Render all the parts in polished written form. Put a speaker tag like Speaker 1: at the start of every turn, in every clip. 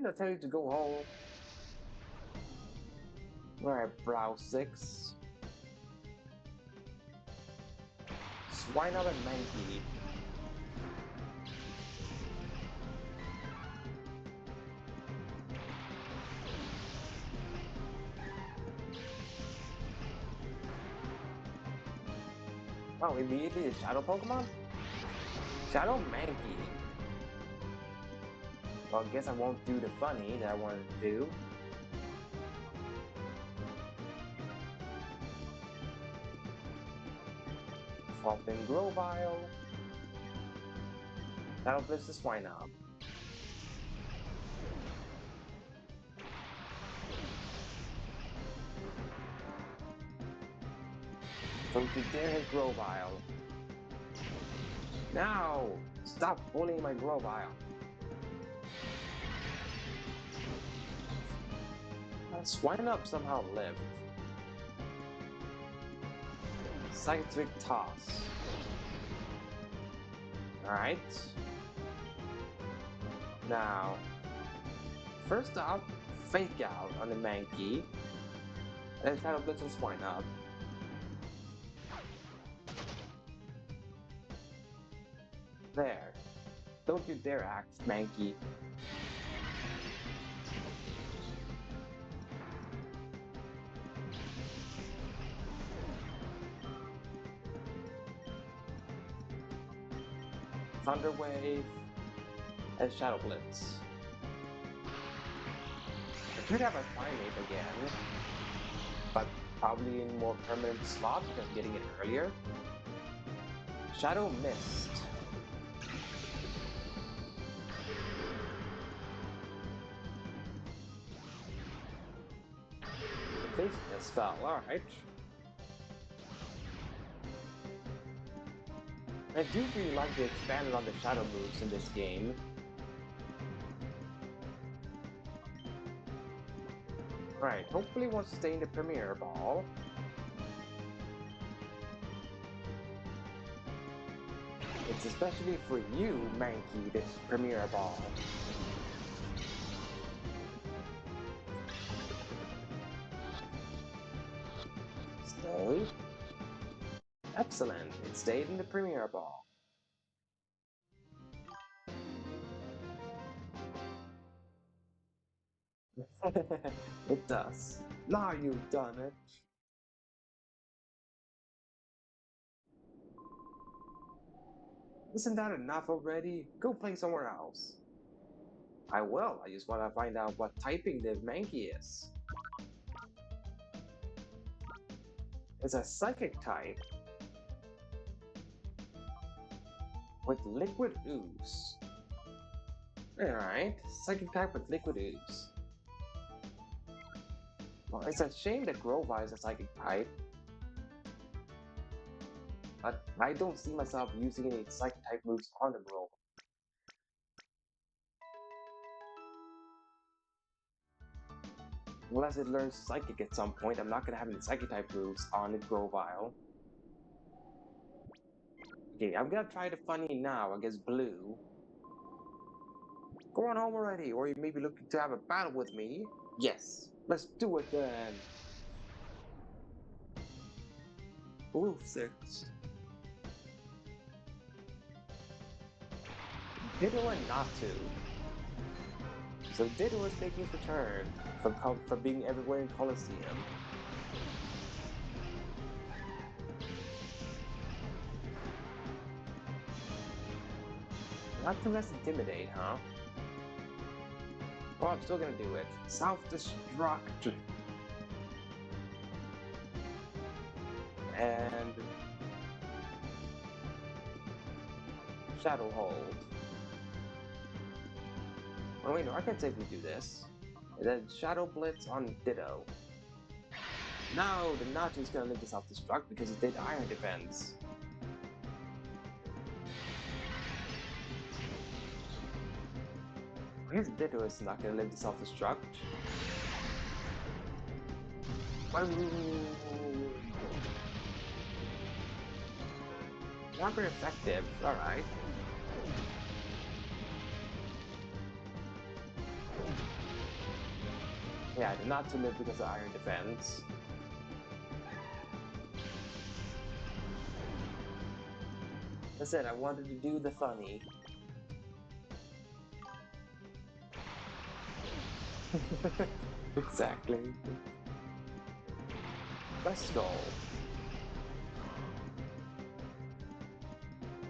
Speaker 1: Didn't I tell you to go home? Alright, Brow 6. Swine up and Mankey. Oh, immediately a Shadow Pokemon? Shadow Mankey. Well, I guess I won't do the funny that I wanted to do. Swap in Grovyle. That'll blitz the Swine up. Don't you dare hit Grovyle. Now! Stop bullying my Grovyle. Swine up somehow lived. Scientific Toss. Alright. Now, first off, Fake Out on the Mankey. And Shadow Blitz and Swine up. There. Don't you dare act, Mankey. Thunder Wave and Shadow Blitz. I could have a Primate again, but probably in more permanent slot because I'm getting it earlier. Shadow Mist. Face spell, alright. I do really like the expanded on the shadow moves in this game. Right, hopefully wants to stay in the Premier Ball. It's especially for you, Mankey, this Premier Ball. Stay. Excellent, it stayed in the Premier Ball. It does. Now you've done it. Isn't that enough already? Go play somewhere else. I will, I just want to find out what typing the Mankey is. It's a Psychic type with Liquid Ooze. Alright, Psychic type with Liquid Ooze. Well, it's a shame that Grovyle is a Psychic type, but I don't see myself using any Psychic type moves on the Grovyle. Unless it learns Psychic at some point, I'm not gonna have any Psychic type moves on the Grovyle. Okay, I'm gonna try the funny now against Blue. Go on home already, or you may be looking to have a battle with me. Yes, let's do it then. Ooh, 6. Ditto and not to. So Ditto is making his return from being everywhere in Coliseum. Not too less Intimidate, huh? Well, I'm still gonna do it. Self-destruct. And Shadow Hold. Oh wait, no, I can safely do this. And then Shadow Blitz on Ditto. No, the Natu's gonna live to self-destruct because he did Iron Defense. His Ditto is not gonna live to self-destruct. Not very effective, alright. Yeah, I did not to live because of iron defense. I said I wanted to do the funny. Exactly. Let's go.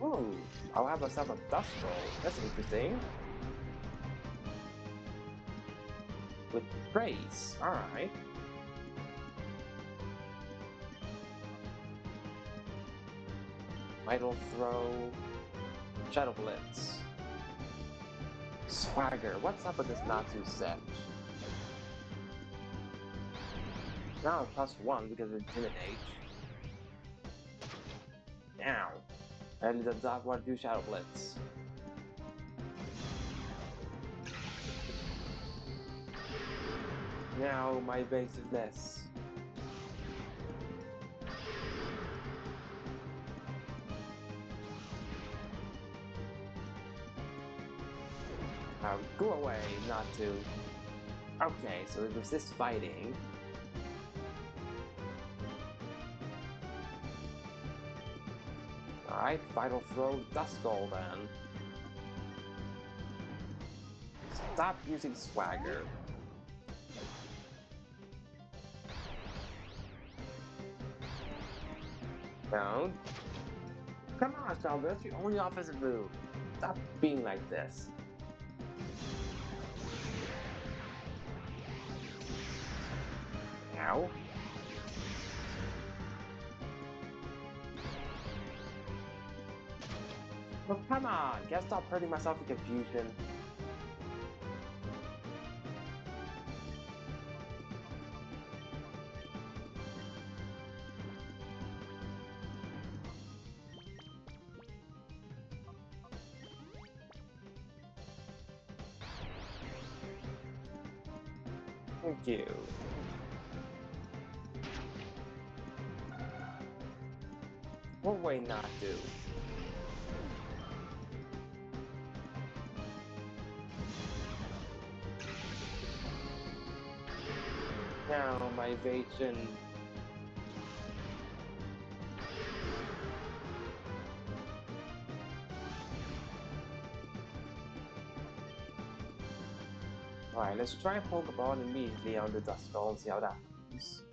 Speaker 1: Oh, I'll have myself a dust bowl. That's interesting. With praise. Alright. Vital throw. Shadow Blitz. Swagger. What's up with this Natsu set? Now +1 because of Intimidate. Now. And does not want to do Shadow Blitz. Now my evasiveness. Go away, not to. Okay, so it resists fighting. Alright, Vital Throw Duskull then. Stop using Swagger. Down. Come on, Sheldon, that's your only offensive move. Stop being like this. Ow. Well, come on! Can't stop hurting myself in confusion. Thank you. What way not to? Now my evasion. Alright, let's try Pokeball immediately on the Duskull and see how that goes.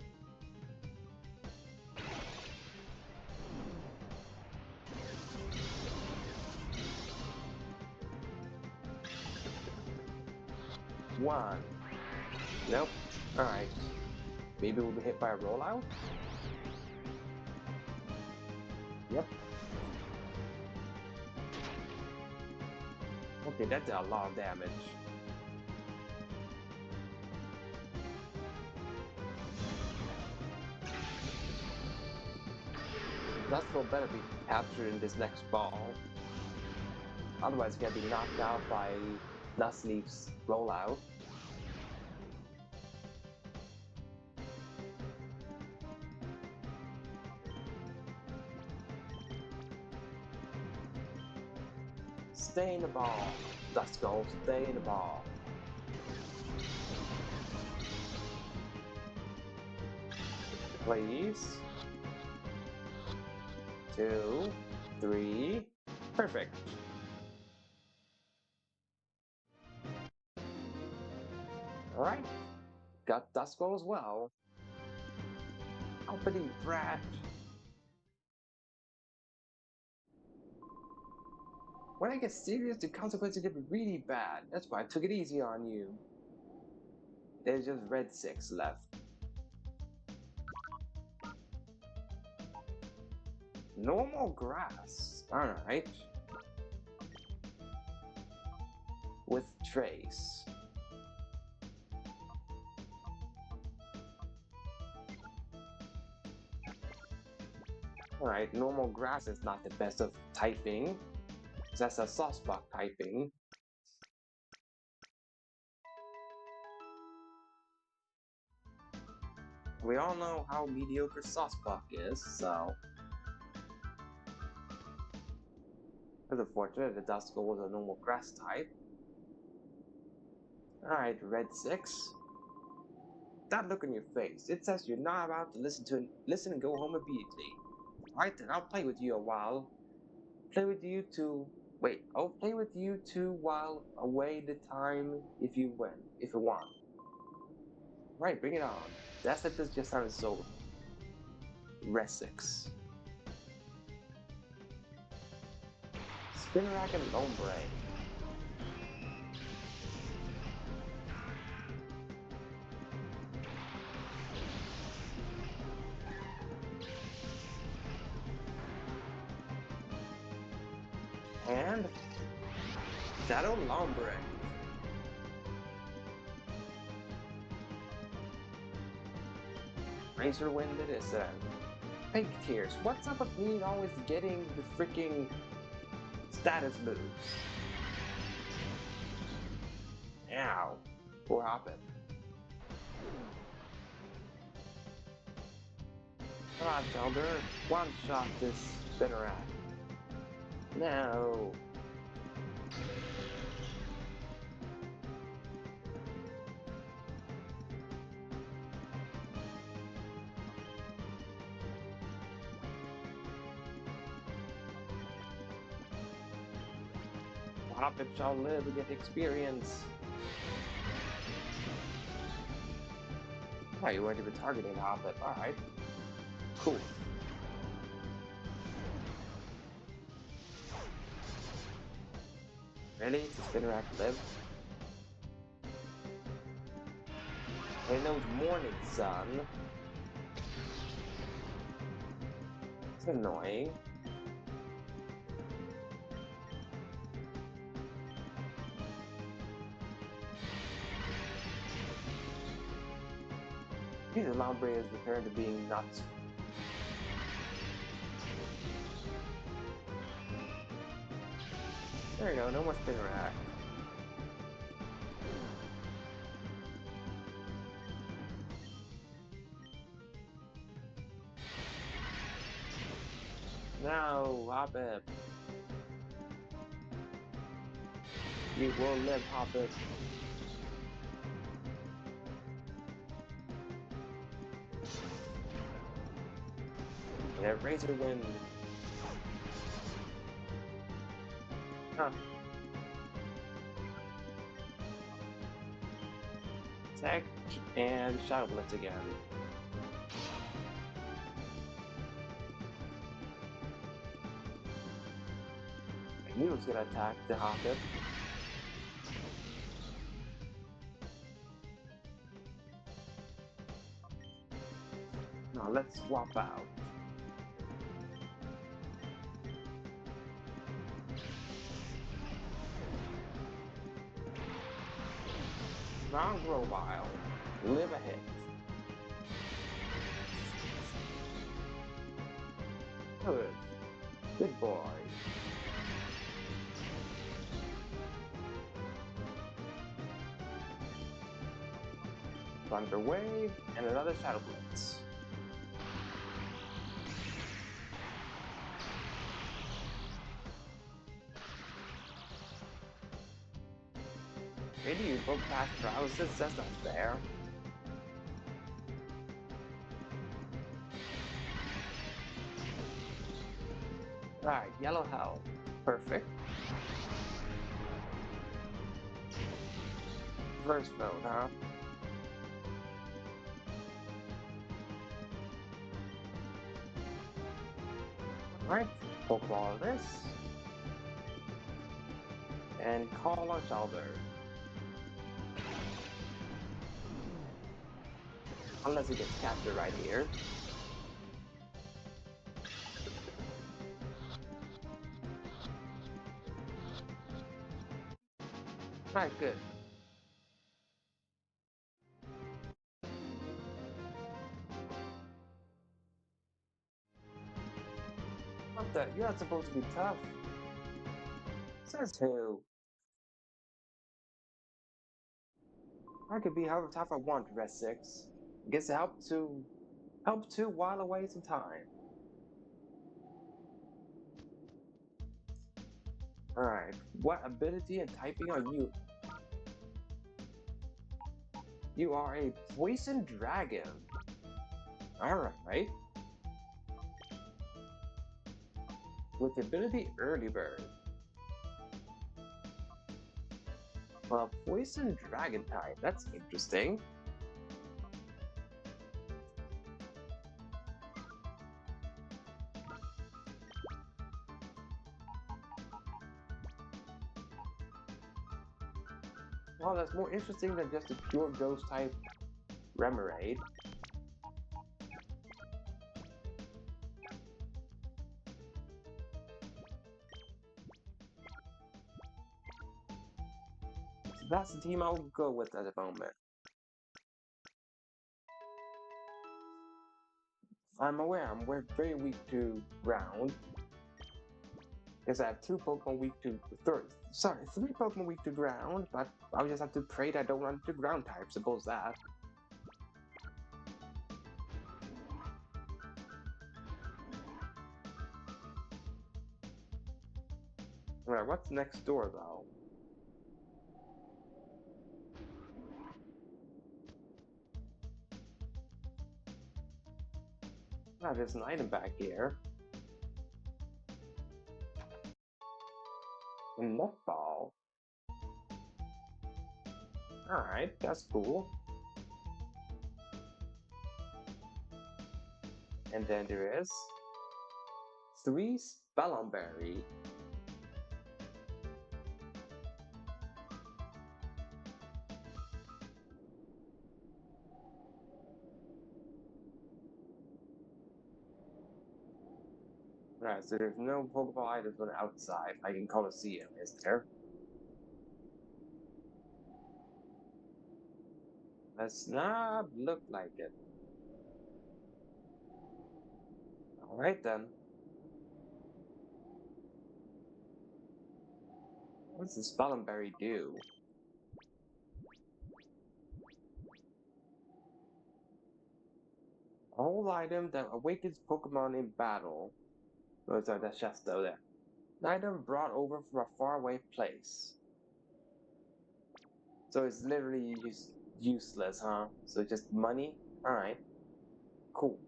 Speaker 1: One. Nope. Alright. Maybe we'll be hit by a rollout? Yep. Okay, that did a lot of damage. Duskull better be captured in this next ball. Otherwise, it's gonna be knocked out by Dustleaf's rollout. Stay in the ball. Duskull, stay in the ball. Please. 2, 3. Perfect. Alright. Got Duskull as well. Uppity brat. When I get serious, the consequences get really bad. That's why I took it easy on you. There's just red 6 left. Normal grass. Alright. With Trace. Alright, normal grass is not the best of typing. That's a softspot typing. We all know how mediocre softspot is, so... It's unfortunate the Duskull was a normal grass type. Alright, red 6. that look on your face, it says you're not about to listen and go home immediately. Alright then, I'll play with you a while. Play with you to wait. I'll play with you too while away the time if you want. Right, bring it on. That's like this just sounded so Resix. Spin rack and Lombre. And Shadow Lombre. Razor Wind it is then. Fake Tears, what's up with me always getting the freaking status moves? Ow. Poor Hoppet. Come on, Shelder. One shot this Spinnerack. No. Hoppet shall live and get experience. Oh, you weren't even targeting Hoppet. Alright. Cool. Really? Does Spinnerack live? It knows Morning Sun. It's annoying. Maybe the Lombre is returned to being nuts. There you go, no more Spinnerack. No, Hoppet. You will live, Hoppet. Yeah, Razor Wind. Huh. Tech and Shadow Blitz again. I knew it was gonna attack the Hoppet. Now let's swap out. Strong Grovile. Live a hit. Good. Good boy. Thunder Wave and another Shadow Blitz. Maybe you broke past paralysis? That's not fair. Alright, Yellow Hell. Perfect. First mode, huh? Alright, Pokeball this. And call on Shelder. Unless he gets captured right here. Alright, good. What the? You're not supposed to be tough. Says who? I could be however tough I want, Rest 6. Guess it help to while away some time. Alright, what ability and typing are you? You are a poison dragon. Alright. With the ability Early Bird. Well, poison dragon type, that's interesting. Well, that's more interesting than just a pure ghost type Remoraid. So that's the team I'll go with at the moment. I'm aware I'm very weak to ground. Because I have three Pokemon weak to ground, but I'll just have to pray that I don't run into ground type, suppose that. Alright, what's next door though? Ah, there's an item back here. A netball. Alright, that's cool. And then there is 3 Spellberry. Right, so there's no Pokeball items on the outside, like in Colosseum, is there? Does not look like it. Alright then. What does the Spellberry do? A whole item that awakens Pokemon in battle. Oh, sorry, that's just though there. An item brought over from a faraway place. So it's literally just useless, huh? So just money? Alright. Cool.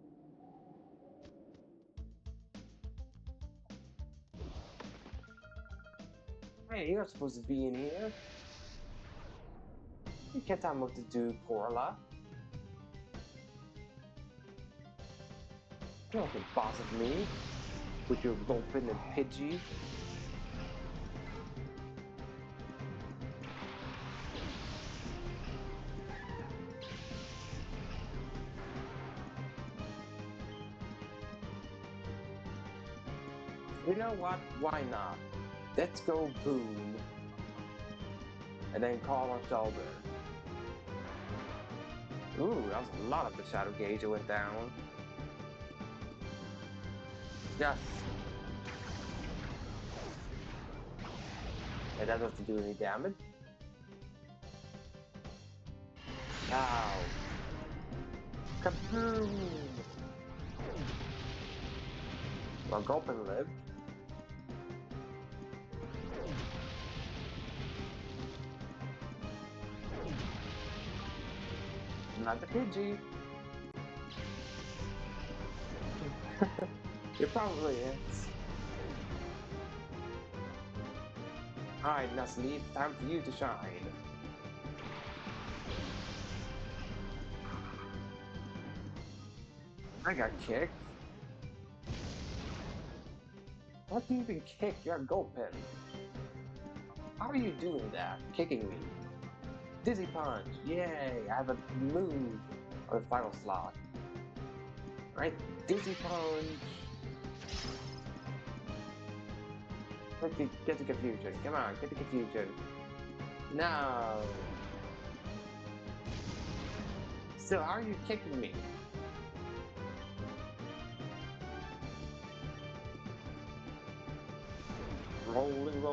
Speaker 1: Hey, you're not supposed to be in here. You can't tell me what to do, Corla. You're not the boss of me. With your Vulpin and Pidgey. You know what? Why not? Let's go boom. And then call our shoulder. Ooh, that was a lot of the Shadow Gauge that went down. Yes. And that doesn't do any damage. Ow. Kaboom! Well, Gulpin lived. Not the Pidgey. It probably is. Alright, Nuzleaf, time for you to shine. I got kicked. What do you even kick? You're a Gulpin. How are you doing that? Kicking me. Dizzy Punch. Yay, I have a move on the final slot. Right? Dizzy Punch. Get the confusion. Come on, get the confusion. No. So how are you kicking me? Rolling.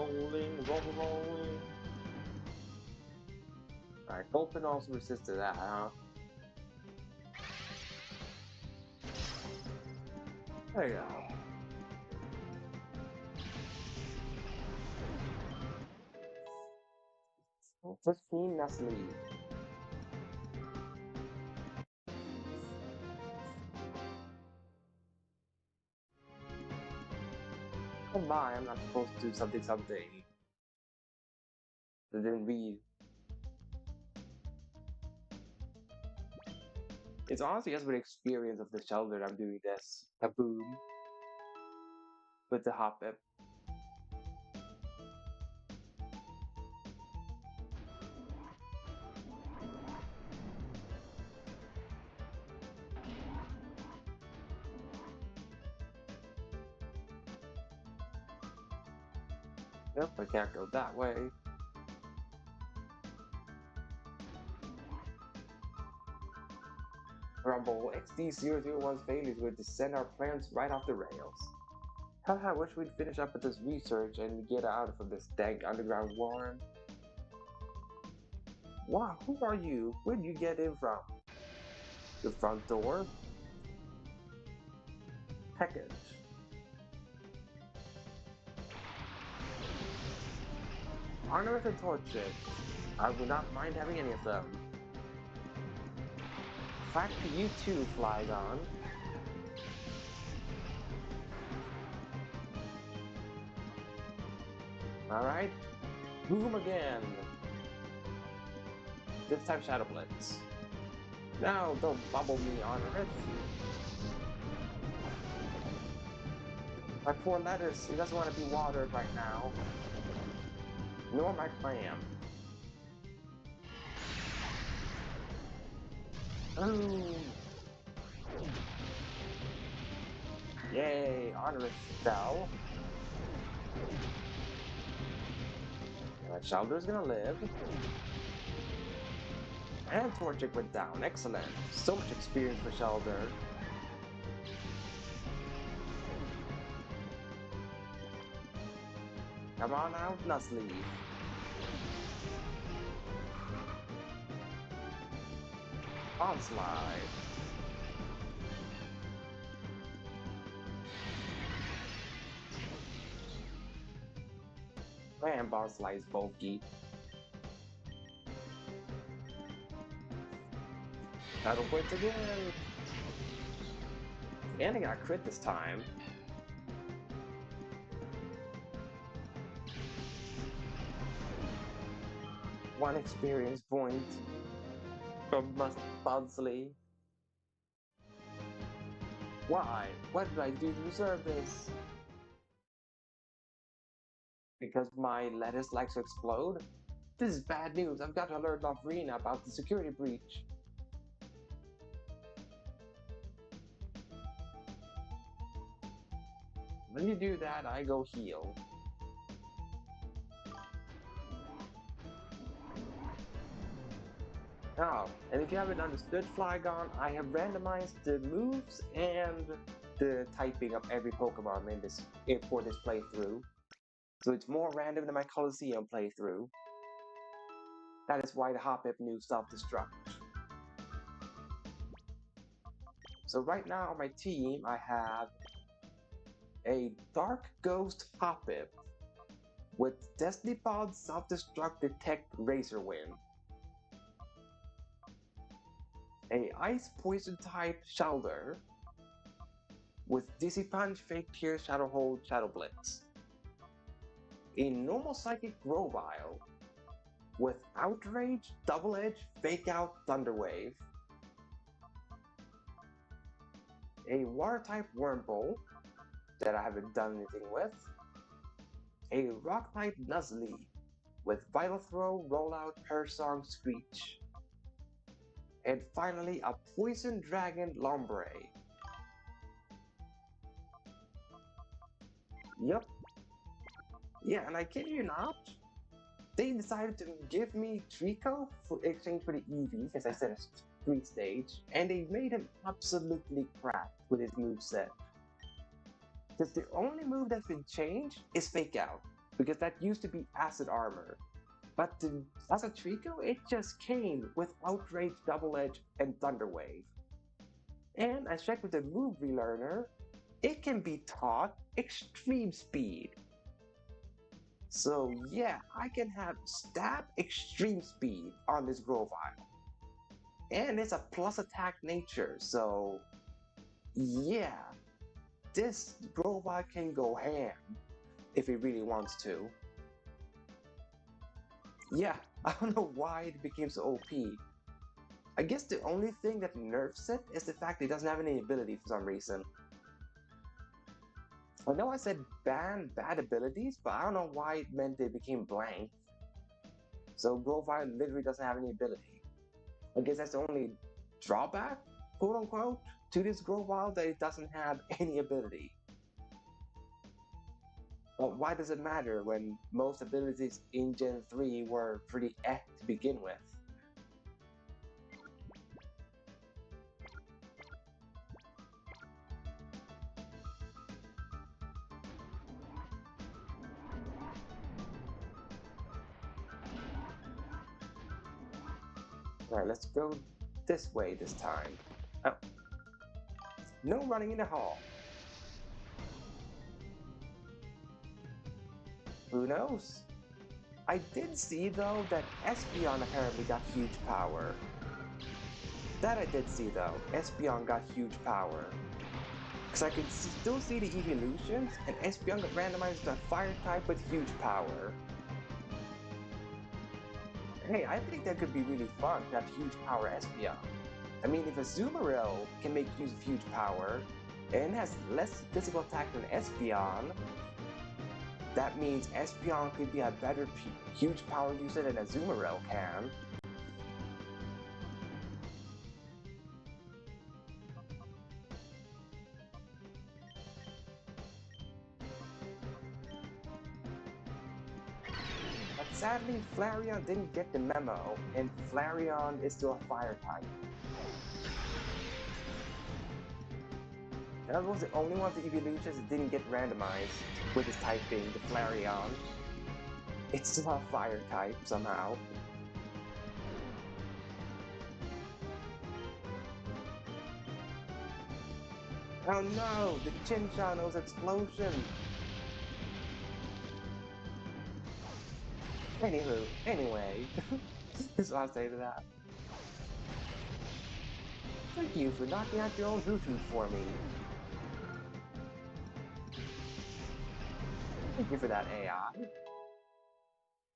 Speaker 1: Alright, Gulpin also resisted that, huh? There you go. 15 Nuzleaf. my, I'm not supposed to do something. I didn't read. It's honestly just with experience of the shelter I'm doing this. Kaboom. With the hop up. Nope, I can't go that way. Rumble, XD001's failures would send our plans right off the rails. Haha, I wish we'd finish up with this research and get out of this dank underground warren. Wow, who are you? Where'd you get in from? The front door? Package. Honor and torches. I would not mind having any of them. Fact to you too, Flygon. Alright, boom again. This time Shadow Blitz. Now don't bubble me, Honor. My poor lettuce, he doesn't want to be watered right now. Nor my clam. Ooh. Yay, Honorous fell. That Shelter's gonna live. And Torchic went down. Excellent. So much experience for Shelter. Come on out, Nuzleaf. Onslide. Man, Onslide is bulky. Shadow Blitz again. And I got a crit this time. One experience point from Buzley. Why? What did I do to deserve this? Because my lettuce likes to explode? This is bad news. I've got to alert Lofrina about the security breach. When you do that, I go heal. Oh, and if you haven't understood Flygon, I have randomized the moves and the typing of every Pokemon for this playthrough. So it's more random than my Colosseum playthrough. That is why the Hoppip knew self-destruct. So right now on my team, I have a Dark Ghost Hoppip with Destiny Pod Self-Destruct Detect Razor Wind. A Ice Poison type Shelter with Dizzy Punch, Fake Tear, Shadow Hold, Shadow Blitz. A normal Psychic Grovyle with Outrage, Double Edge, Fake Out, Thunder Wave. A Water type Wurmple that I haven't done anything with. A Rock type Nuzleaf with Vital Throw, Rollout, Persong, Screech. And finally, a Poison Dragon Lombre. Yep. Yeah, and I kid you not, they decided to give me Trico for exchange for the Eevee, because I said it's 3-stage, and they made him absolutely crap with his moveset. Because the only move that's been changed is Fake Out, because that used to be Acid Armor. But as a Trico, it just came with Outrage, Double Edge, and Thunder Wave. And I checked with the move relearner, it can be taught Extreme Speed. So yeah, I can have Stab Extreme Speed on this Grovyle. And it's a plus attack nature, so yeah, this Grovyle can go ham. if he really wants to. Yeah, I don't know why it became so OP. I guess the only thing that nerfs it is the fact it doesn't have any ability for some reason. I know I said ban bad abilities, but I don't know why it meant they became blank. So Grovile literally doesn't have any ability. I guess that's the only drawback, quote unquote, to this Grovile, that it doesn't have any ability. But why does it matter when most abilities in Gen 3 were pretty to begin with? Alright, let's go this way this time. Oh. No running in the hall. Who knows? I did see though that Espeon apparently got huge power. That I did see though. Espeon got huge power. Because I could still see the evolutions, and Espeon got randomized to a fire type with huge power. Hey, I think that could be really fun to have huge power Espeon. I mean, if a Azumarill can make use of huge power, and has less physical attack than Espeon, that means Espeon could be a better huge power user than a Azumarill can. But sadly, Flareon didn't get the memo, and Flareon is still a fire type. That was the only one of the evolutions that didn't get randomized with his typing, the Flareon. It's still a fire type somehow. Oh no, the Chinchano's explosion! Anyway, this is what I'll say to that. Thank you for knocking out your own Hoot for me. Thank you for that, AI.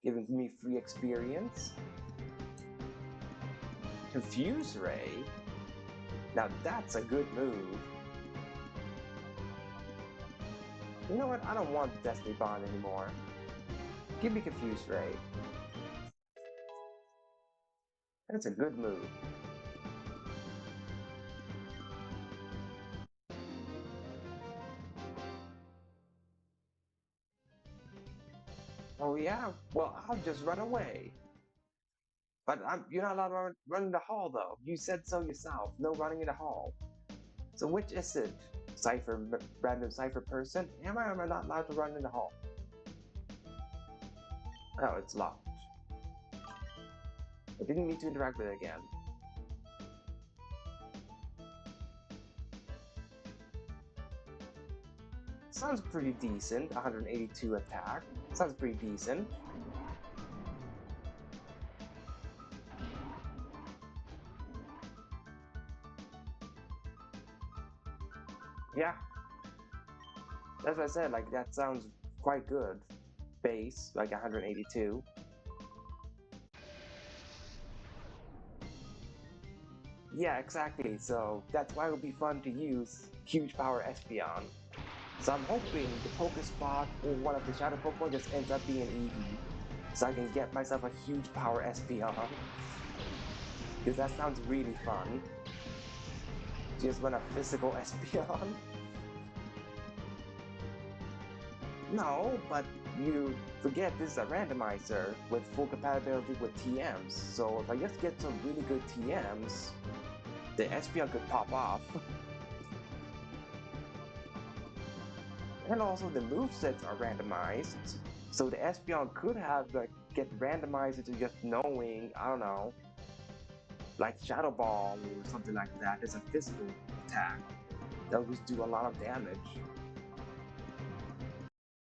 Speaker 1: Giving me free experience. Confuse Ray? Now that's a good move. You know what? I don't want Destiny Bond anymore. Give me Confuse Ray. That's a good move. Oh yeah? Well, I'll just run away. But you're not allowed to run in the hall, though. You said so yourself. No running in the hall. So which is it? Random Cipher person? Am I or am I not allowed to run in the hall? Oh, it's locked. I didn't mean to interact with it again. Sounds pretty decent. 182 attack. Sounds pretty decent. Yeah. As I said, like, that sounds quite good. Base, like 182. Yeah, exactly. So that's why it would be fun to use huge power Espeon. So I'm hoping the Pokespot or one of the Shadow Pokemon just ends up being an Eevee, so I can get myself a huge power Espeon. Because that sounds really fun. Just run a physical Espeon. No, but you forget this is a randomizer with full compatibility with TMs. So if I just get some really good TMs, the Espeon could pop off. And also the movesets are randomized. So the Espeon could have get randomized into just knowing, I don't know, like Shadow Ball or something like that as a physical attack. That would just do a lot of damage.